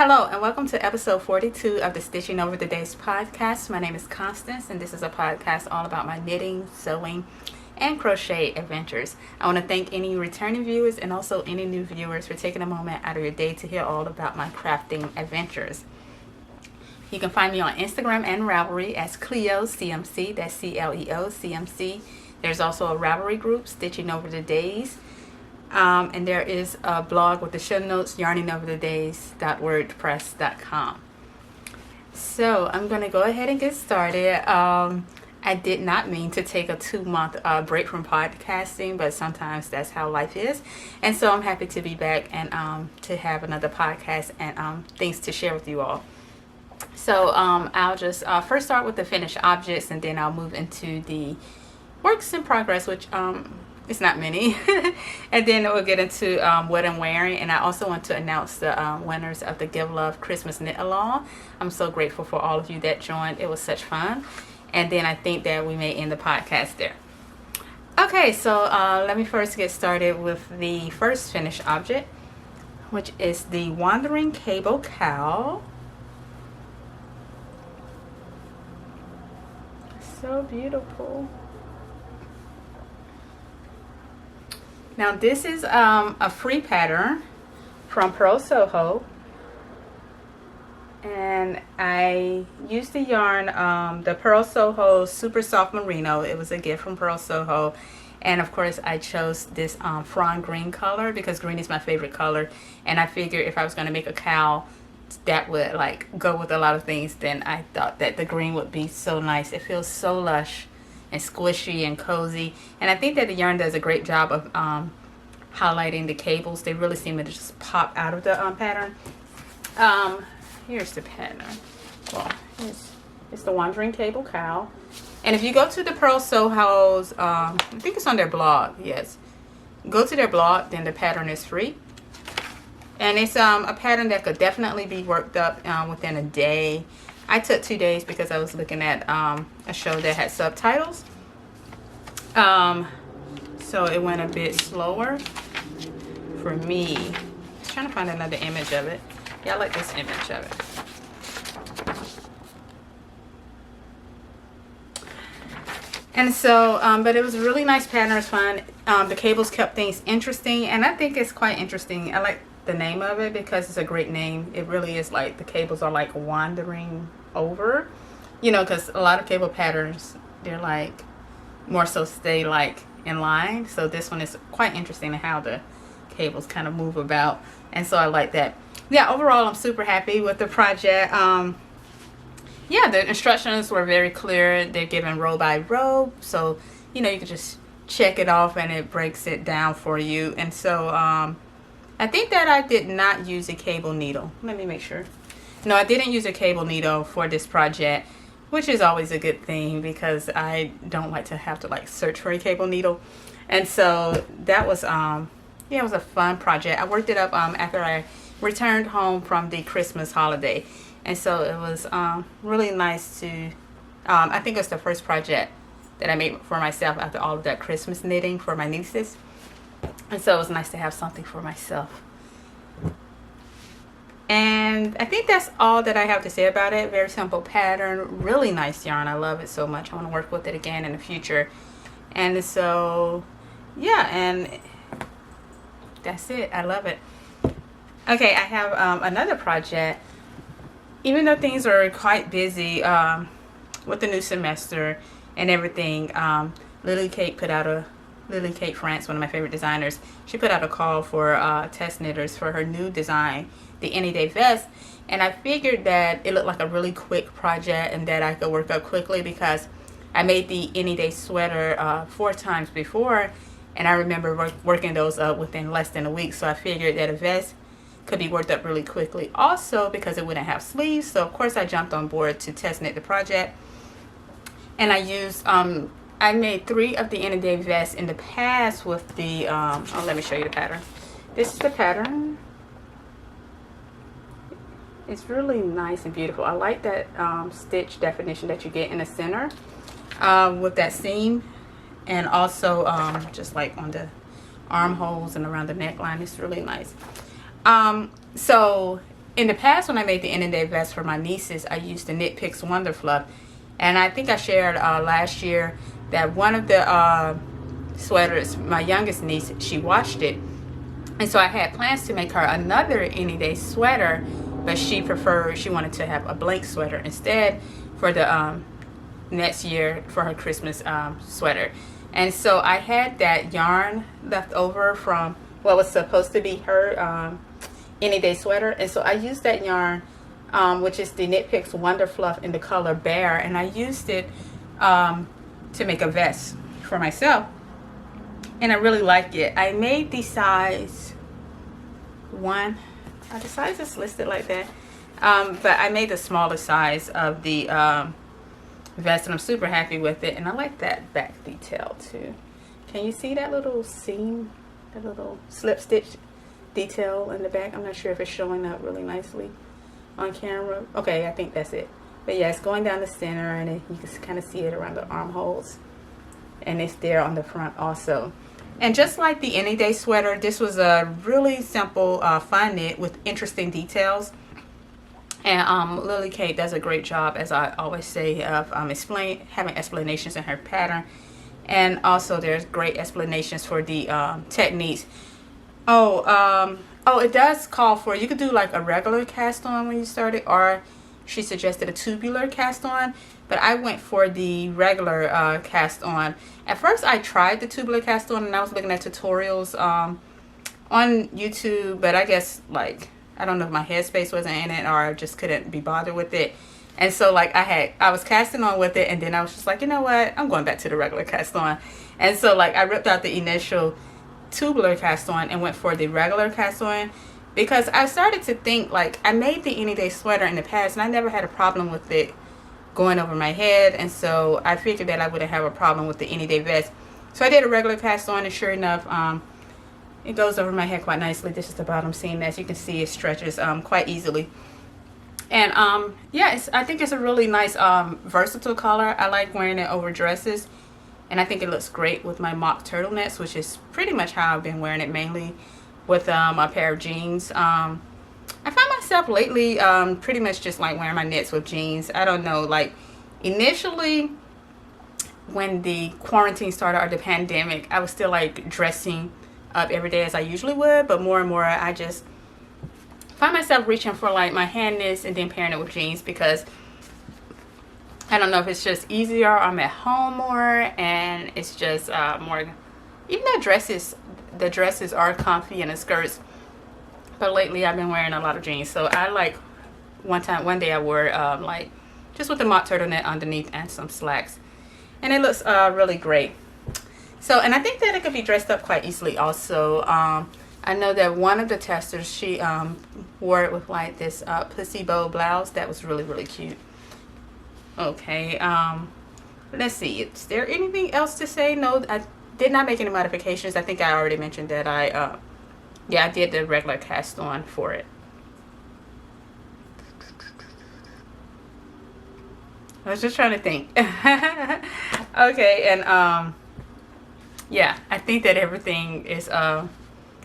Hello and welcome to episode 42 of the Stitching Over the Days podcast. My name is Constance and this is a podcast all about my knitting, sewing, and crochet adventures. I want to thank any returning viewers and also any new viewers for taking a moment out of your day to hear all about my crafting adventures. You can find me on Instagram and Ravelry as cleocmc, that's CLEOCMC. There's also a Ravelry group, Stitching Over the Days. And there is a blog with the show notes, yarningoverthedays.wordpress.com. So I'm going to go ahead and get started. I did not mean to take a 2-month break from podcasting, but sometimes that's how life is. And so I'm happy to be back and to have another podcast and things to share with you all. So I'll just first start with the finished objects, and then I'll move into the works in progress, which it's not many. And then we'll get into what I'm wearing. And I also want to announce the winners of the Give Love Christmas Knit Along. I'm so grateful for all of you that joined. It was such fun. And then I think that we may end the podcast there. Okay, so let me first get started with the first finished object, which is the Wandering Cowl. So beautiful. Now this is a free pattern from Pearl Soho, and I used the yarn, the Pearl Soho Super Soft Merino. It was a gift from Pearl Soho, and of course I chose this fawn green color because green is my favorite color, and I figured if I was going to make a cowl that would like go with a lot of things, then I thought that the green would be so nice. It feels so lush and squishy and cozy, and I think that the yarn does a great job of highlighting the cables. They really seem to just pop out of the pattern. Here's the pattern. Well, it's the Wandering Cowl, and if you go to the Pearl Soho's, I think it's on their blog. Yes, go to their blog. Then the pattern is free, and it's a pattern that could definitely be worked up within a day. I took 2 days because I was looking at a show that had subtitles. So it went a bit slower for me. I was trying to find another image of it. Yeah, I like this image of it. And so, but it was a really nice pattern. It was fun. The cables kept things interesting, and I think it's quite interesting. I like the name of it because it's a great name. It really is like the cables are like wandering over, you know, because a lot of cable patterns, they're like more so stay like in line. So this one is quite interesting in how the cables kind of move about, and so I like that. Yeah, overall I'm super happy with the project. Yeah, the instructions were very clear. They're given row by row, so you know you can just check it off and it breaks it down for you. And so I think that I did not use a cable needle. Let me make sure. No, I didn't use a cable needle for this project, which is always a good thing because I don't like to have to like search for a cable needle. And so that was yeah, it was a fun project. I worked it up after I returned home from the Christmas holiday, and so it was really nice to I think it was the first project that I made for myself after all of that Christmas knitting for my nieces, and so it was nice to have something for myself. And I think that's all that I have to say about it. Very simple pattern, really nice yarn. I love it so much. I want to work with it again in the future. And so, yeah, and that's it. I love it. Okay, I have another project. Even though things are quite busy with the new semester and everything, Lily Kate France, one of my favorite designers, she put out a call for test knitters for her new design, the Any Day Vest, and I figured that it looked like a really quick project and that I could work up quickly because I made the Any Day sweater 4 times before, and I remember working those up within less than a week. So I figured that a vest could be worked up really quickly also because it wouldn't have sleeves. So of course I jumped on board to test knit the project, and I used I made 3 of the Any Day vests in the past with the oh, let me show you the pattern. This is the pattern. It's really nice and beautiful. I like that stitch definition that you get in the center with that seam, and also just like on the armholes and around the neckline. It's really nice. So in the past, when I made the end of day vest for my nieces, I used the Knit Picks Wonder Fluff. And I think I shared last year that one of the sweaters, my youngest niece, she washed it. And so I had plans to make her another any day sweater, but she wanted to have a blank sweater instead for the next year for her Christmas sweater. And so I had that yarn left over from what was supposed to be her any day sweater. And so I used that yarn, which is the Knit Picks Wonder Fluff in the color Bear, and I used it to make a vest for myself. And I really like it. I made the size 1. The size is listed like that. But I made the smaller size of the vest, and I'm super happy with it. And I like that back detail too. Can you see that little seam, that little slip stitch detail in the back? I'm not sure if it's showing up really nicely on camera. Okay, I think that's it. But yeah, it's going down the center, and you can kind of see it around the armholes. And it's there on the front also. And just like the any day sweater, this was a really simple fun knit with interesting details. And Lily Kate does a great job, as I always say, of having explanations in her pattern. And also there's great explanations for the techniques. It does call for, you could do like a regular cast on when you start it, or she suggested a tubular cast on, but I went for the regular cast on. At first I tried the tubular cast on, and I was looking at tutorials on YouTube, but I guess, like, I don't know if my headspace wasn't in it, or I just couldn't be bothered with it. And so like I was casting on with it, and then I was just like, you know what, I'm going back to the regular cast on. And so like I ripped out the initial tubular cast on and went for the regular cast on, because I started to think, like, I made the any day sweater in the past and I never had a problem with it going over my head, and so I figured that I wouldn't have a problem with the any day vest. So I did a regular cast on, and sure enough, it goes over my head quite nicely. This is the bottom seam. As you can see, it stretches quite easily. And yeah, I think it's a really nice versatile color. I like wearing it over dresses, and I think it looks great with my mock turtlenecks, which is pretty much how I've been wearing it, mainly with a pair of jeans. I find myself lately pretty much just like wearing my knits with jeans. I don't know, like initially when the quarantine started, or the pandemic, I was still like dressing up every day as I usually would, but more and more I just find myself reaching for like my hand knits and then pairing it with jeans, because I don't know if it's just easier, I'm at home more, and it's just more, even though the dresses are comfy and the skirts, but lately I've been wearing a lot of jeans. So I like, one day I wore like just with the mock turtleneck underneath and some slacks, and it looks really great. So, and I think that it could be dressed up quite easily also. I know that one of the testers, she wore it with like this pussy bow blouse that was really, really cute. Okay, let's see, is there anything else to say? No, I did not make any modifications. I think I already mentioned that I did the regular cast on for it. I was just trying to think. Okay, and yeah, I think that everything is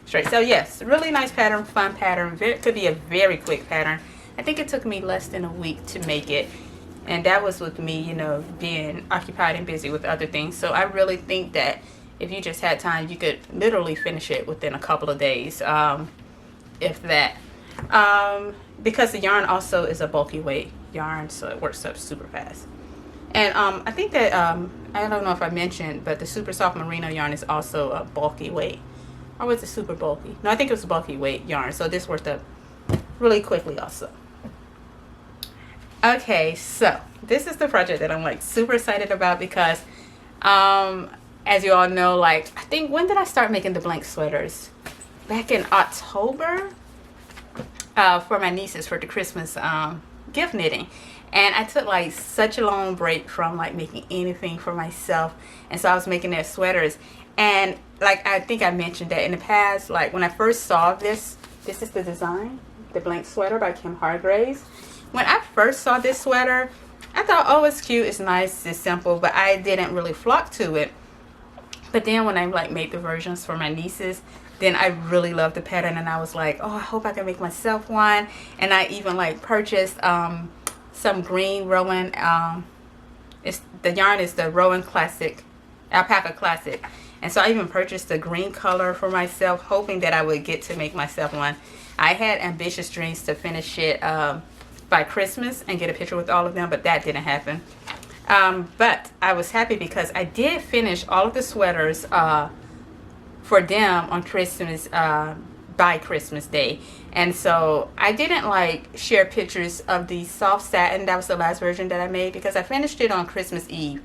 straight. So yes, really nice pattern, fun pattern. Could be a very quick pattern. I think it took me less than a week to make it, and that was with me, you know, being occupied and busy with other things. So I really think that if you just had time, you could literally finish it within a couple of days, if that. Because the yarn also is a bulky weight yarn, so it works up super fast. And I think that, I don't know if I mentioned, but the super soft merino yarn is also a bulky weight. Or was it super bulky? No, I think it was a bulky weight yarn. So this worked up really quickly also. Okay, so this is the project that I'm like super excited about, because as you all know, like, I think, when did I start making the blank sweaters? Back in October for my nieces for the Christmas gift knitting. And I took like such a long break from like making anything for myself, and so I was making their sweaters. And like, I think I mentioned that in the past, like when I first saw this is the design, the blank sweater by Kim Hargraves. When I first saw this sweater, I thought, oh, it's cute, it's nice, it's simple, but I didn't really flock to it. But then when I like made the versions for my nieces, then I really loved the pattern, and I was like, oh, I hope I can make myself one. And I even like purchased some green Rowan. It's the yarn is the Rowan Classic, Alpaca Classic. And so I even purchased the green color for myself, hoping that I would get to make myself one. I had ambitious dreams to finish it by Christmas and get a picture with all of them, but that didn't happen. But I was happy because I did finish all of the sweaters for them on Christmas, by Christmas Day. And so I didn't like share pictures of the soft satin. That was the last version that I made because I finished it on Christmas Eve.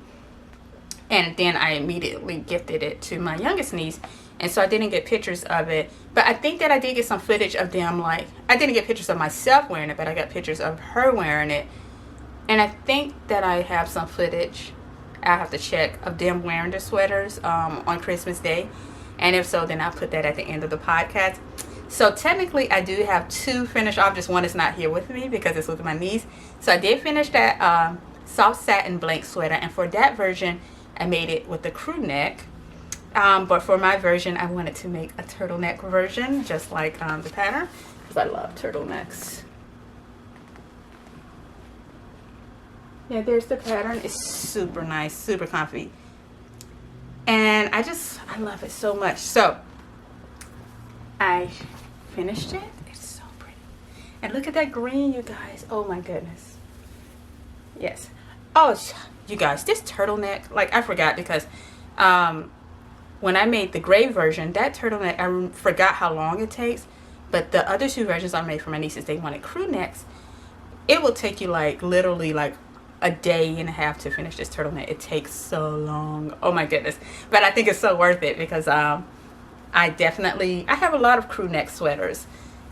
And then I immediately gifted it to my youngest niece. And so I didn't get pictures of it. But I think that I did get some footage of them. Like, I didn't get pictures of myself wearing it, but I got pictures of her wearing it. And I think that I have some footage, I'll have to check, of them wearing the sweaters on Christmas Day. And if so, then I'll put that at the end of the podcast. So technically, I do have 2 finished objects. One is not here with me because it's with my niece. So I did finish that soft satin blank sweater. And for that version, I made it with the crew neck. But for my version, I wanted to make a turtleneck version, just like the pattern, because I love turtlenecks. Yeah, there's the pattern. It's super nice, super comfy. And I love it so much. So I finished it. It's so pretty. And look at that green, you guys. Oh my goodness. Yes. Oh, you guys, this turtleneck, like I forgot because when I made the gray version, that turtleneck, I forgot how long it takes. But the other 2 versions I made for my nieces, they wanted crew necks. It will take you like literally like a day and a half to finish this turtleneck. It takes so long. Oh my goodness. But I think it's so worth it because I have a lot of crew neck sweaters,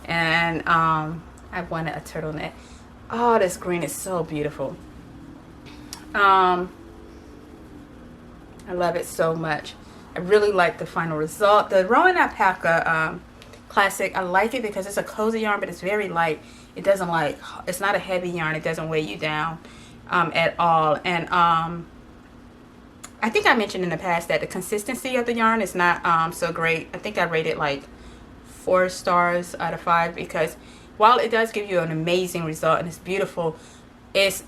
and I wanted a turtleneck. Oh, this green is so beautiful. I love it so much. I really like the final result. The Rowan Alpaca Classic, I like it because it's a cozy yarn, but it's very light. It doesn't like, it's not a heavy yarn. It doesn't weigh you down at all. And I think I mentioned in the past that the consistency of the yarn is not so great. I think I rated like 4 stars out of 5 because while it does give you an amazing result and it's beautiful, it's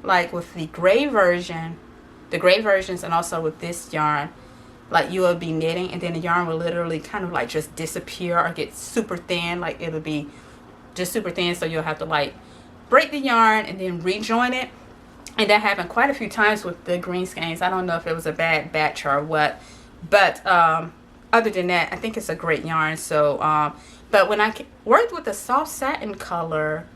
like with the gray version, the gray versions, and also with this yarn, like you will be knitting and then the yarn will literally kind of like just disappear or get super thin. Like it'll be just super thin, so you'll have to like break the yarn and then rejoin it. And that happened quite a few times with the green skeins. I don't know if it was a bad batch or what, but other than that, I think it's a great yarn. So but when I worked with the soft satin color,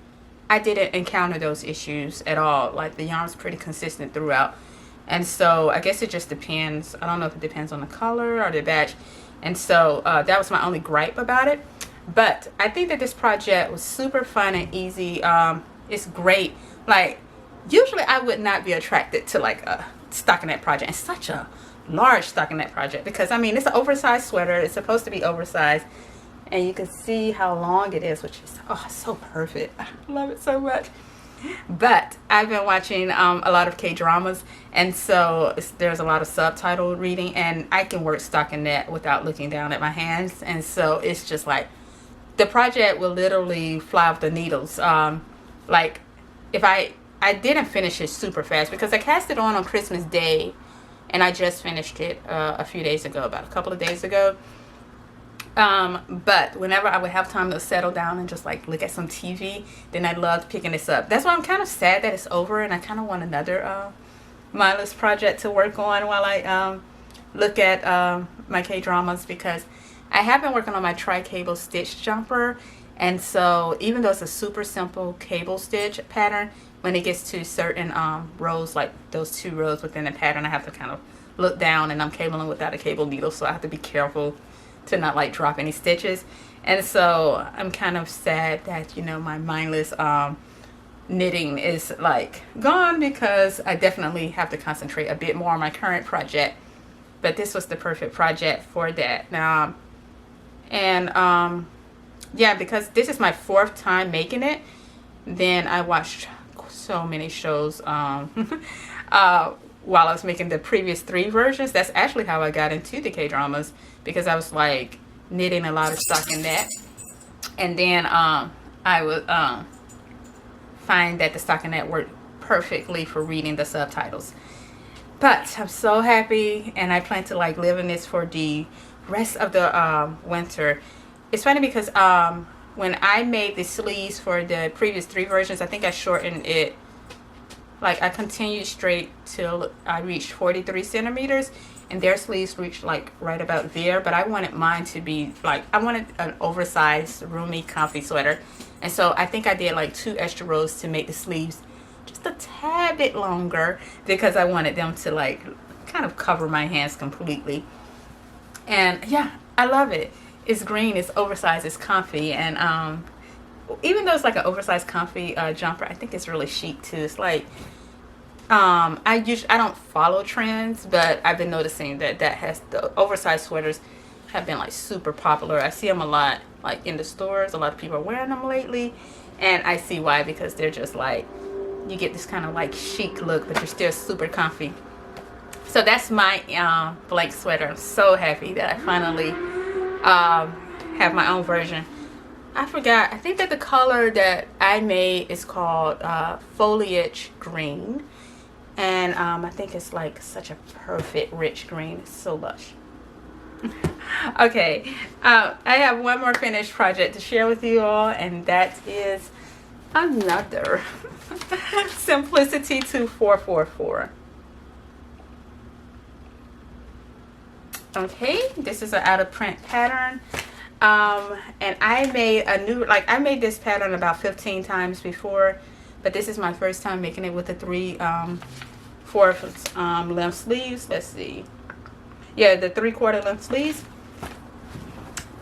I didn't encounter those issues at all. Like the yarn's pretty consistent throughout. And so I guess it just depends. I don't know if it depends on the color or the batch. And so that was my only gripe about it. But I think that this project was super fun and easy. It's great. Like usually I would not be attracted to like a stockinette project. It's such a large stockinette project because I mean it's an oversized sweater. It's supposed to be oversized. And you can see how long it is, which is so perfect. I love it so much. But I've been watching a lot of K-dramas, and so there's a lot of subtitle reading, and I can work stockinette without looking down at my hands. And so it's just like the project will literally fly off the needles. Like if I didn't finish it super fast because I cast it on Christmas Day, and I just finished it a few days ago, about a couple of days ago. But whenever I would have time to settle down and just like look at some TV, then I loved picking this up. That's why I'm kind of sad that it's over, and I kind of want another mindless project to work on while I look at my K-dramas, because I have been working on my tri-cable stitch jumper. And so even though it's a super simple cable stitch pattern, when it gets to certain rows, like those 2 rows within the pattern, I have to kind of look down, and I'm cabling without a cable needle, so I have to be careful to not like drop any stitches. And so I'm kind of sad that, you know, my mindless knitting is like gone, because I definitely have to concentrate a bit more on my current project. But this was the perfect project for that. Yeah, because this is my 4th time making it, then I watched so many shows while I was making the previous 3 versions. That's actually how I got into the K-dramas, because I was like, knitting a lot of stockinette, and then I would find that the stockinette worked perfectly for reading the subtitles. But I'm so happy, and I plan to like live in this for the rest of the winter. It's funny because when I made the sleeves for the previous 3 versions, I think I shortened it. Like I continued straight till I reached 43 centimeters, and their sleeves reached like right about there. But I wanted mine to be like, I wanted an oversized, roomy, comfy sweater. And so I think I did like 2 extra rows to make the sleeves just a tad bit longer, because I wanted them to like kind of cover my hands completely. And yeah, I love it. It's green, it's oversized, it's comfy, and even though it's like an oversized comfy jumper, I think it's really chic too. It's like I don't follow trends, but I've been noticing that the oversized sweaters have been like super popular. I see them a lot like in the stores. A lot of people are wearing them lately, and I see why, because they're just like, you get this kind of like chic look, but you're still super comfy. So that's my blank sweater. I'm so happy that I finally have my own version. I forgot, I think that the color that I made is called foliage green, and I think it's like such a perfect rich green. It's so lush. Okay, I have one more finished project to share with you all, and that is another Simplicity 2444. Okay, this is an out of print pattern, and I made a new, like I made this pattern about 15 times before, but this is my first time making it with the 3/4 length sleeves. Let's see, yeah, the 3/4 length sleeves.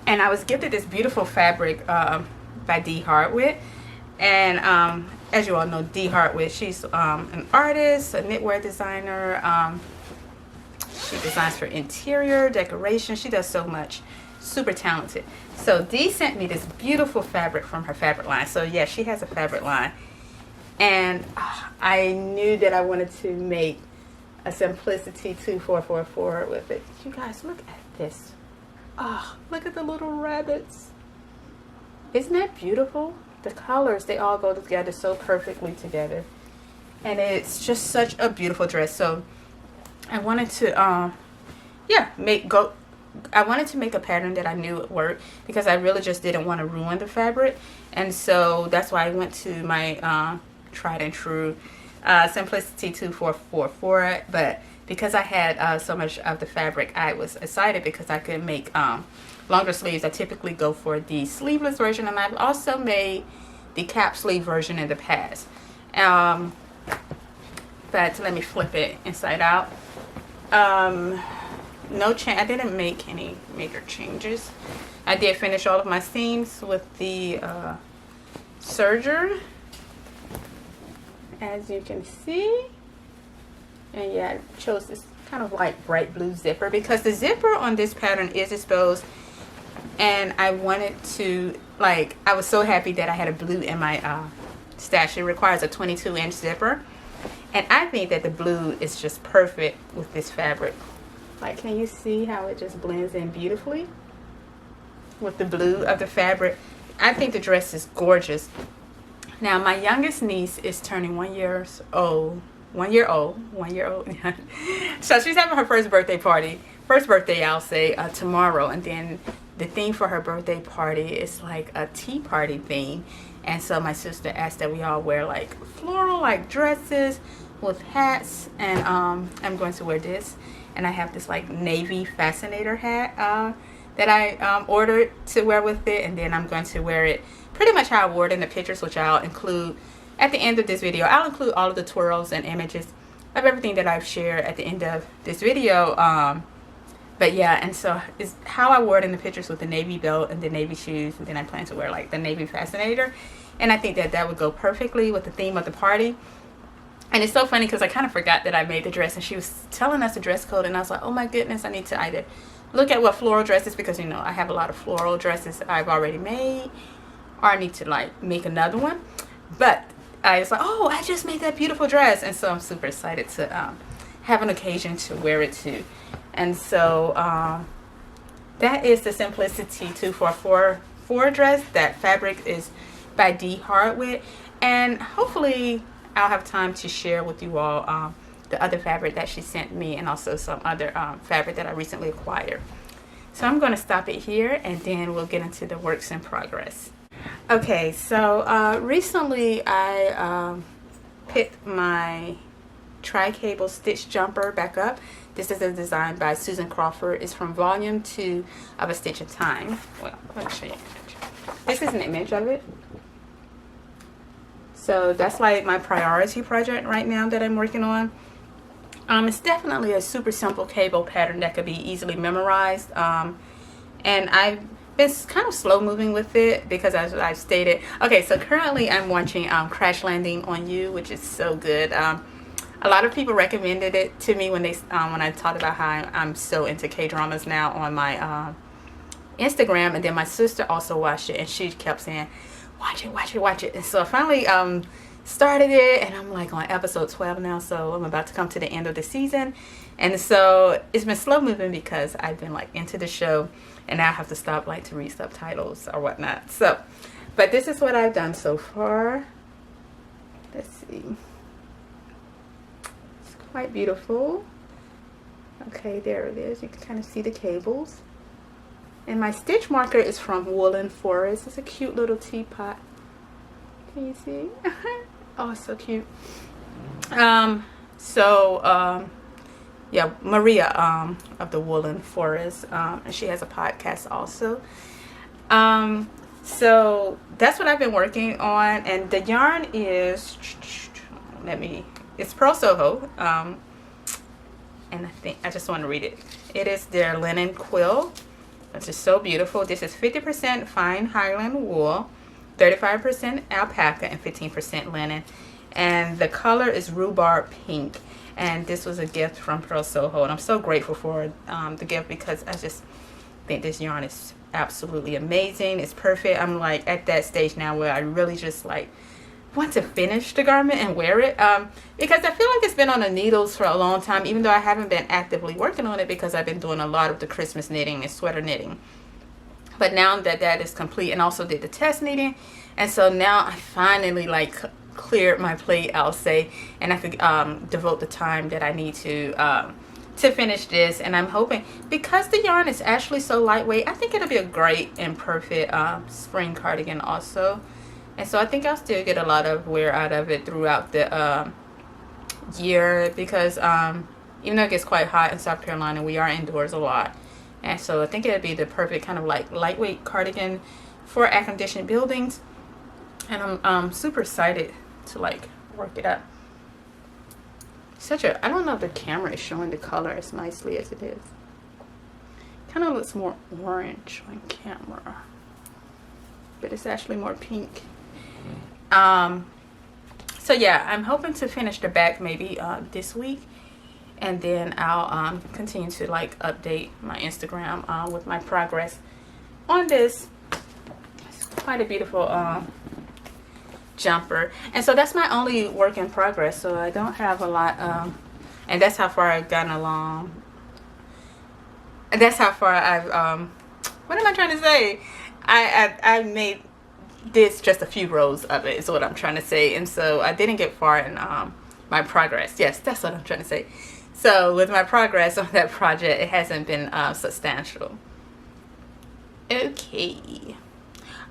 And I was gifted this beautiful fabric by Dee Hardwick, and as you all know, Dee Hardwick, she's an artist, a knitwear designer. She designs for interior decoration. She does so much. Super talented. So Dee sent me this beautiful fabric from her fabric line. So yeah, she has a fabric line, and I knew that I wanted to make a Simplicity 2444 with it. You guys, look at this. Oh, look at the little rabbits. Isn't that beautiful? The colors, they all go together so perfectly together, and it's just such a beautiful dress. So I wanted to I wanted to make a pattern that I knew would work, because I really just didn't want to ruin the fabric. And so that's why I went to my tried and true Simplicity 2444. But because I had so much of the fabric, I was excited because I could make longer sleeves. I typically go for the sleeveless version, and I've also made the cap sleeve version in the past. But let me flip it inside out. No change. I didn't make any major changes. I did finish all of my seams with the serger, as you can see. And yeah, I chose this kind of like bright blue zipper because the zipper on this pattern is exposed, and I wanted to, like, I was so happy that I had a blue in my stash. It requires a 22-inch zipper, and I think that the blue is just perfect with this fabric. Like, can you see how it just blends in beautifully with the blue of the fabric? I think the dress is gorgeous. Now, my youngest niece is turning 1 year old. So she's having her first birthday, I'll say, tomorrow. And then the theme for her birthday party is like a tea party theme. And so my sister asked that we all wear like floral like dresses with hats. And I'm going to wear this. And I have this like navy fascinator hat that I ordered to wear with it. And then I'm going to wear it pretty much how I wore it in the pictures, which I'll include at the end of this video. I'll include all of the twirls and images of everything that I've shared at the end of this video. But yeah, and so it's how I wore it in the pictures with the navy belt and the navy shoes. And then I plan to wear like the navy fascinator. And I think that that would go perfectly with the theme of the party. And it's so funny because I kind of forgot that I made the dress, and she was telling us the dress code, and I was like, oh my goodness, I need to either look at what floral dresses, because you know I have a lot of floral dresses I've already made, or I need to like make another one. But I was like, oh, I just made that beautiful dress, and so I'm super excited to have an occasion to wear it too. And so that is the Simplicity 244 dress. That fabric is by D Hardware, and hopefully I'll have time to share with you all the other fabric that she sent me, and also some other fabric that I recently acquired. So I'm going to stop it here, and then we'll get into the works in progress. Okay, so recently I picked my tri-cable stitch jumper back up. This is a design by Susan Crawford. It's from volume 2 of A Stitch in Time. Well, let me show you an image. This is an image of it. So that's like my priority project right now that I'm working on. It's definitely a super simple cable pattern that could be easily memorized. And I've been kind of slow moving with it because, as I've stated, okay, so currently I'm watching Crash Landing on You, which is so good. A lot of people recommended it to me when I talked about how I'm so into K-dramas now on my Instagram, and then my sister also watched it, and she kept saying, watch it, watch it, watch it. And so I finally started it, and I'm like on episode 12 now, so I'm about to come to the end of the season. And so it's been slow moving because I've been like into the show, and now I have to stop like to read subtitles or whatnot. So, but this is what I've done so far. Let's see. Quite beautiful. Okay, there it is. You can kind of see the cables. And my stitch marker is from Woolen Forest. It's a cute little teapot. Can you see? Oh, it's so cute. Yeah, Maria of the Woolen Forest, and she has a podcast also. So that's what I've been working on, and the yarn is it's Pearl Soho, and I just want to read it. It is their linen quill, which is so beautiful. This is 50% fine Highland wool, 35% alpaca, and 15% linen. And the color is rhubarb pink. And this was a gift from Pearl Soho, and I'm so grateful for the gift because I just think this yarn is absolutely amazing. It's perfect. I'm like at that stage now where I really just like want to finish the garment and wear it, because I feel like it's been on the needles for a long time, even though I haven't been actively working on it because I've been doing a lot of the Christmas knitting and sweater knitting. But now that that is complete, and also did the test knitting, and so now I finally like cleared my plate, I'll say, and I could devote the time that I need to finish this. And I'm hoping, because the yarn is actually so lightweight, I think it'll be a great and perfect spring cardigan also. And so I think I'll still get a lot of wear out of it throughout the year, because even though it gets quite hot in South Carolina, we are indoors a lot. And so I think it'll be the perfect kind of like lightweight cardigan for air-conditioned buildings. And I'm super excited to like work it up. I don't know if the camera is showing the color as nicely as it is. Kind of looks more orange on camera, but it's actually more pink. So yeah, I'm hoping to finish the back maybe this week, and then I'll continue to like update my Instagram with my progress on this. It's quite a beautiful jumper, and so that's my only work in progress, so I don't have a lot, and that's how far I've gotten along, and that's how far I've what am I trying to say? I made this just a few rows of it is what I'm trying to say, and so I didn't get far in my progress. Yes, that's what I'm trying to say. So with my progress on that project, it hasn't been substantial.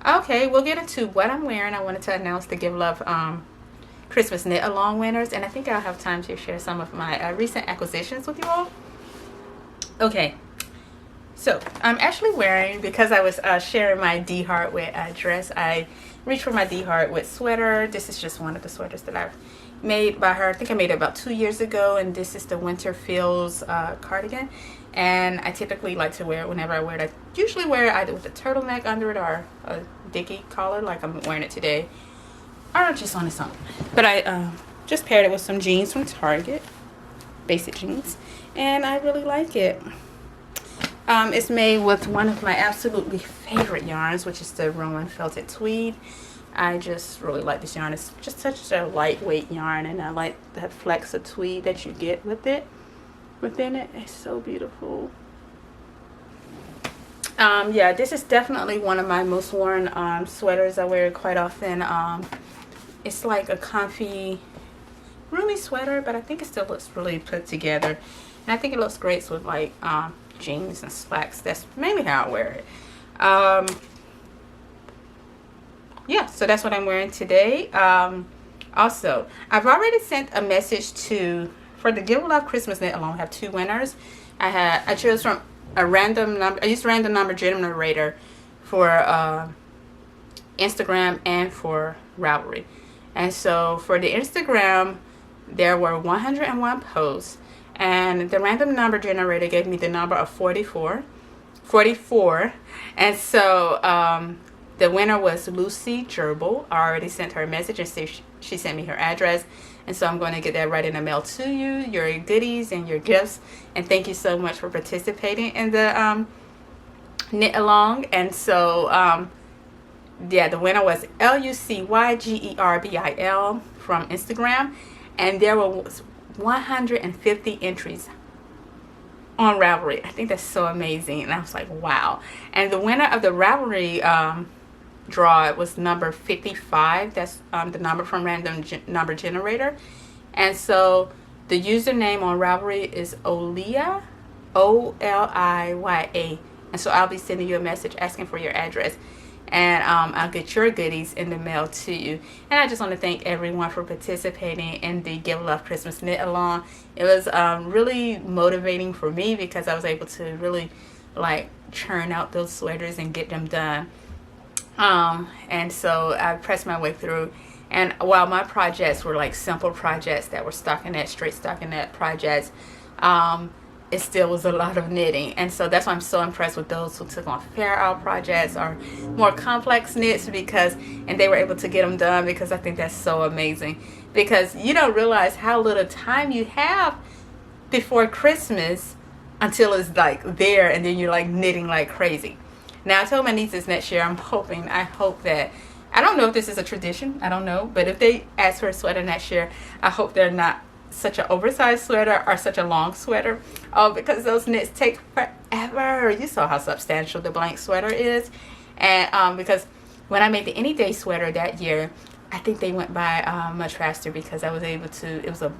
Okay, we'll get into what I'm wearing. I wanted to announce the Give Love Christmas Knit Along winners, and I think I'll have time to share some of my recent acquisitions with you all. Okay, so I'm actually wearing, because I was sharing my D Hardware dress, I reached for my D Hardware sweater. This is just one of the sweaters that I've made by her. I think I made it about 2 years ago, and this is the Winter Feels cardigan. And I typically like to wear it whenever I wear it. I usually wear it either with a turtleneck under it or a dicky collar, like I'm wearing it today, or just on its own. But I just paired it with some jeans from Target, basic jeans, and I really like it. It's made with one of my absolutely favorite yarns, which is the Rowan Felted Tweed. I just really like this yarn. It's just such a lightweight yarn, and I like that flex of tweed that you get with it. Within it, it's so beautiful. Yeah, this is definitely one of my most worn sweaters. I wear it quite often. It's like a comfy, really sweater, but I think it still looks really put together. And I think it looks great with like jeans and slacks. That's mainly how I wear it. Yeah, so that's what I'm wearing today. Also, I've already sent a message for the Give Love Christmas knit along. I have 2 winners. I chose from a random number. I used random number generator for Instagram and for Ravelry. And so for the Instagram, there were 101 posts, and the random number generator gave me the number of 44. And so the winner was Lucy Gerbil. I already sent her a message, and she sent me her address. And so I'm going to get that right in the mail to you, your goodies and your gifts. And thank you so much for participating in the knit along. And so yeah, the winner was LucyGerbil from Instagram. And there were 150 entries on Ravelry. I think that's so amazing. And I was like, wow. And the winner of the Ravelry draw was number 55. That's the number from random number generator. And so the username on Ravelry is Oliya, Oliya. And so I'll be sending you a message asking for your address, and I'll get your goodies in the mail to you. And I just want to thank everyone for participating in the Give Love Christmas knit along. It was really motivating for me because I was able to really like churn out those sweaters and get them done. And so I pressed my way through, and while my projects were like simple projects that were stockinette, straight stockinette projects, it still was a lot of knitting. And so that's why I'm so impressed with those who took on fair out projects or more complex knits, and they were able to get them done, because I think that's so amazing, because you don't realize how little time you have before Christmas until it's like there, and then you're like knitting like crazy. Now, I told my nieces next year, I hope that, I don't know if this is a tradition, I don't know, but if they ask for a sweater next year, I hope they're not such an oversized sweater or such a long sweater. Oh, because those knits take forever. You saw how substantial the blank sweater is. And because when I made the Any Day sweater that year, I think they went by much faster, because I was able to, it was a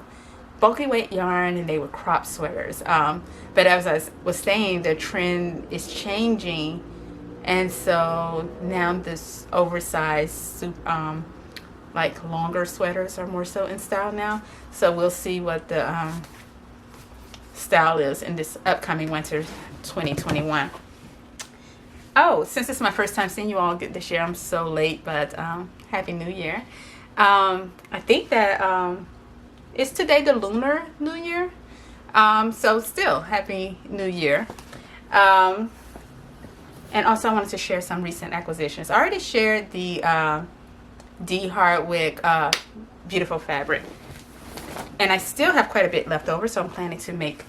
bulky weight yarn and they were crop sweaters. But as I was saying, the trend is changing. And so now this oversized, like longer sweaters are more so in style now. So we'll see what the style is in this upcoming winter 2021. Oh, since it's my first time seeing you all this year, I'm so late, but Happy New Year. I think that it's today the Lunar New Year. So still Happy New Year. And also I wanted to share some recent acquisitions. I already shared the D Hardwick beautiful fabric, and I still have quite a bit left over, so I'm planning to make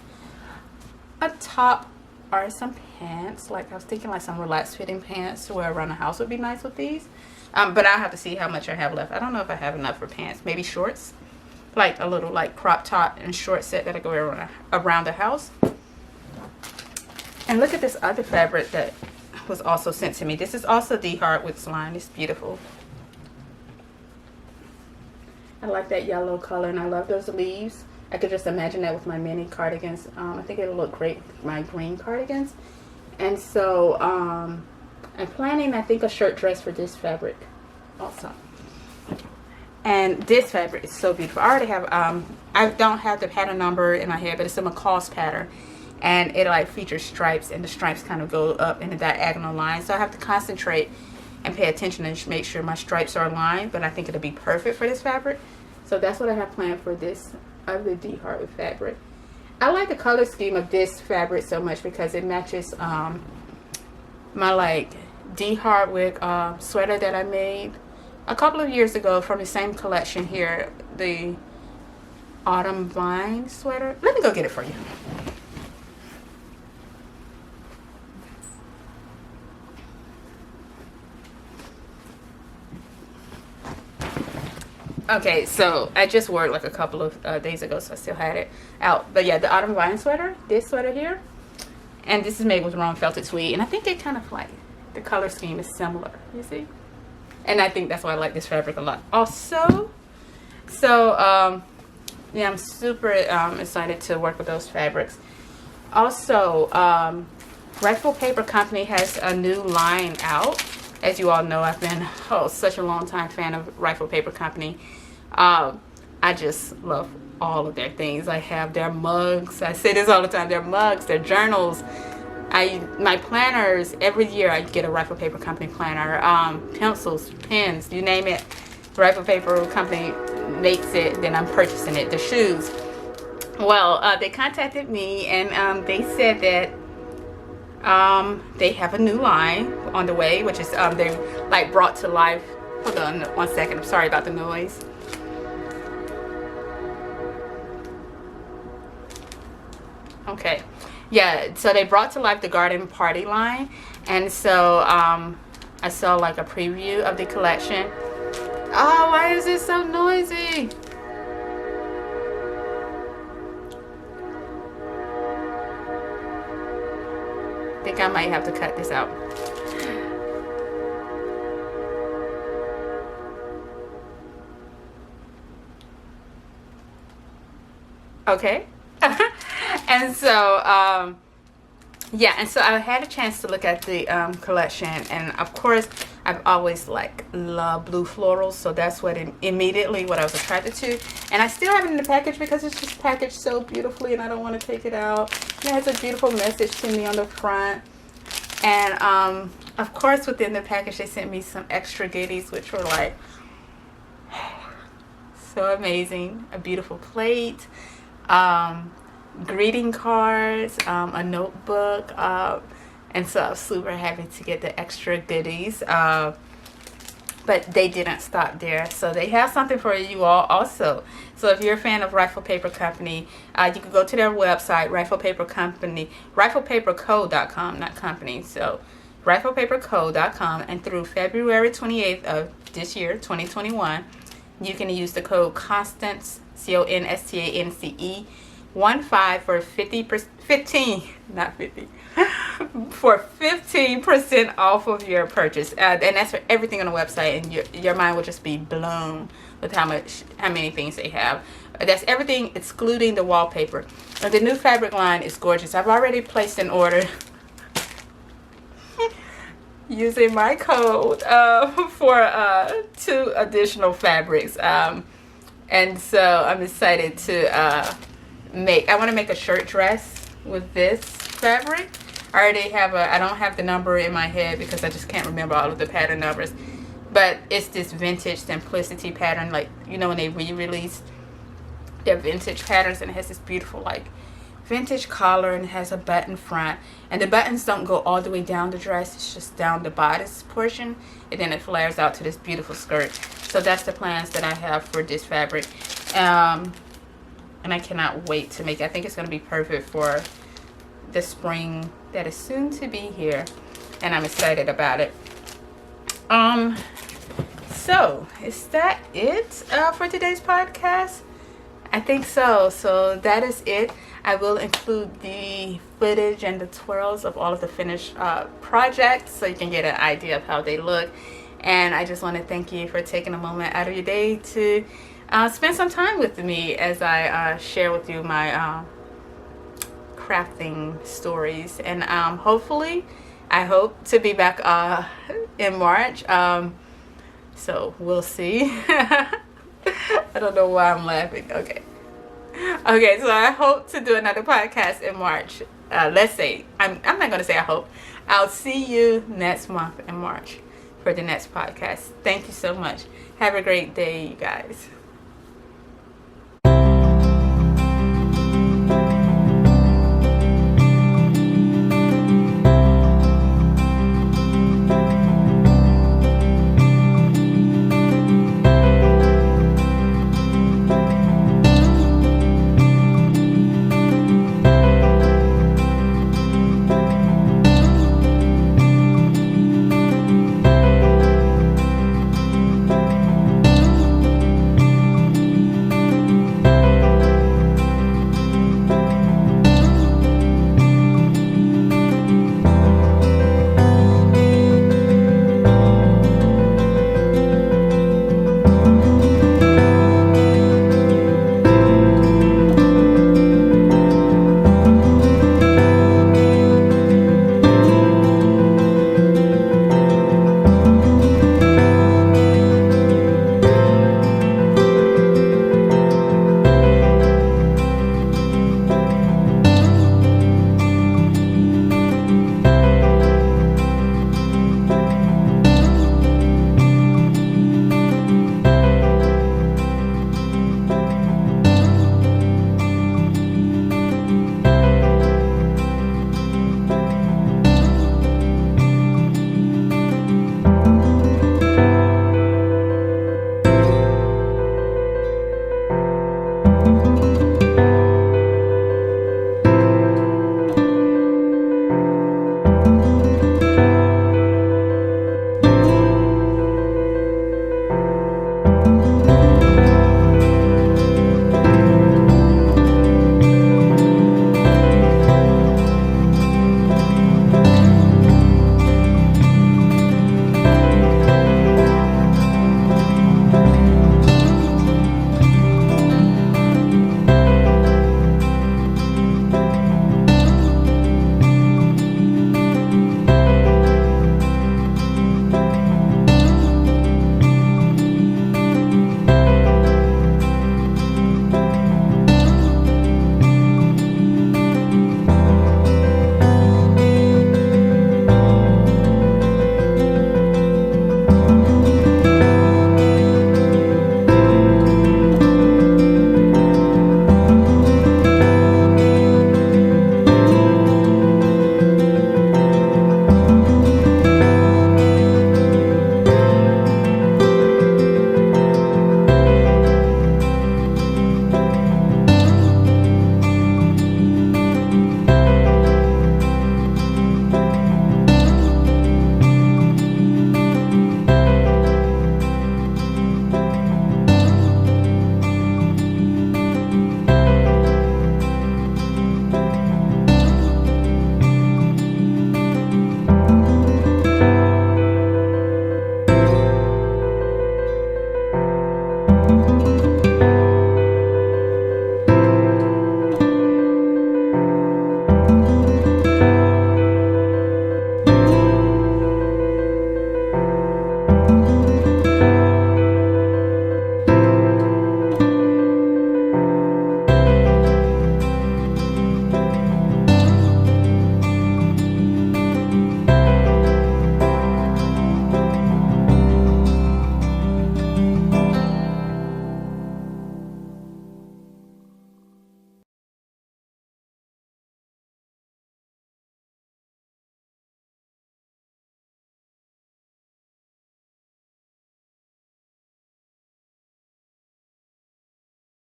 a top or some pants. Like I was thinking like some relaxed fitting pants to wear around the house would be nice with these, but I'll have to see how much I have left. I don't know if I have enough for pants. Maybe shorts, like a little like crop top and short set that I go around the house. And look at this other fabric that was also sent to me. This is also the Hardwick's line. It's beautiful. I like that yellow color, and I love those leaves. I could just imagine that with my mini cardigans. I think it'll look great with my green cardigans. And so I'm planning, I think, a shirt dress for this fabric also. And this fabric is so beautiful. I already have, I don't have the pattern number in my head, but it's a McCall's pattern. And it like features stripes, and the stripes kind of go up in a diagonal line. So I have to concentrate and pay attention and make sure my stripes are aligned, but I think it'll be perfect for this fabric. So that's what I have planned for this other D Hardwick fabric. I like the color scheme of this fabric so much because it matches my like D Hardwick sweater that I made a couple of years ago from the same collection here, the Autumn Vine sweater. Let me go get it for you. Okay, so I just wore it like a couple of days ago, so I still had it out. But yeah, the Autumn Vine sweater, this sweater here. And this is made with raw felted tweed. And I think they kind of like, the color scheme is similar, you see? And I think that's why I like this fabric a lot. Also, so, yeah, I'm super excited to work with those fabrics. Also, Rifle Paper Company has a new line out. As you all know, I've been such a long time fan of Rifle Paper Company. I just love all of their things. I have their mugs. I say this all the time. Their mugs, their journals. My planners, every year I get a Rifle Paper Company planner. Pencils, pens, you name it. Rifle Paper Company makes it, then I'm purchasing it. The shoes. Well, they contacted me and they said that they have a new line on the way, which is they like brought to life. Hold on 1 second. I'm sorry about the noise. Okay, yeah, so they brought to life the garden party line, and so I saw like a preview of the collection. Oh, why is it so noisy? I think I might have to cut this out. Okay. And so yeah, and so I had a chance to look at the collection, and of course I've always like loved blue florals, so that's what immediately what I was attracted to. And I still have it in the package because it's just packaged so beautifully and I don't want to take it out. And it has a beautiful message to me on the front. And of course within the package they sent me some extra goodies, which were like so amazing. A beautiful plate, greeting cards, a notebook, and so I was super happy to get the extra goodies. But they didn't stop there, so they have something for you all also. So if you're a fan of Rifle Paper Company, you can go to their website, Rifle Paper Company, riflepaperco.com, not company. So riflepaperco.com, and through February 28th of this year, 2021, you can use the code CONSTANCE, CONSTANCE 15 for 15, not 50, for 15% off of your purchase, and that's for everything on the website, and your mind will just be blown with how many things they have. That's everything excluding the wallpaper. And the new fabric line is gorgeous. I've already placed an order using my code for 2 additional fabrics, and so I'm excited to I want to make a shirt dress with this fabric. I already have I don't have the number in my head because I just can't remember all of the pattern numbers, but it's this vintage simplicity pattern, like, you know, when they re-released their vintage patterns, and it has this beautiful like vintage collar, and it has a button front, and the buttons don't go all the way down the dress, it's just down the bodice portion, and then it flares out to this beautiful skirt. So that's the plans that I have for this fabric, and I cannot wait to make it. I think it's going to be perfect for the spring that is soon to be here, and I'm excited about it. So is that it for today's podcast? I think so. So that is it. I will include the footage and the twirls of all of the finished projects, so you can get an idea of how they look. And I just want to thank you for taking a moment out of your day to spend some time with me as I share with you my crafting stories. And hopefully, I hope to be back in March. So we'll see. I don't know why I'm laughing. Okay, so I hope to do another podcast in March. Let's say, I'm not going to say I hope. I'll see you next month in March for the next podcast. Thank you so much. Have a great day, you guys.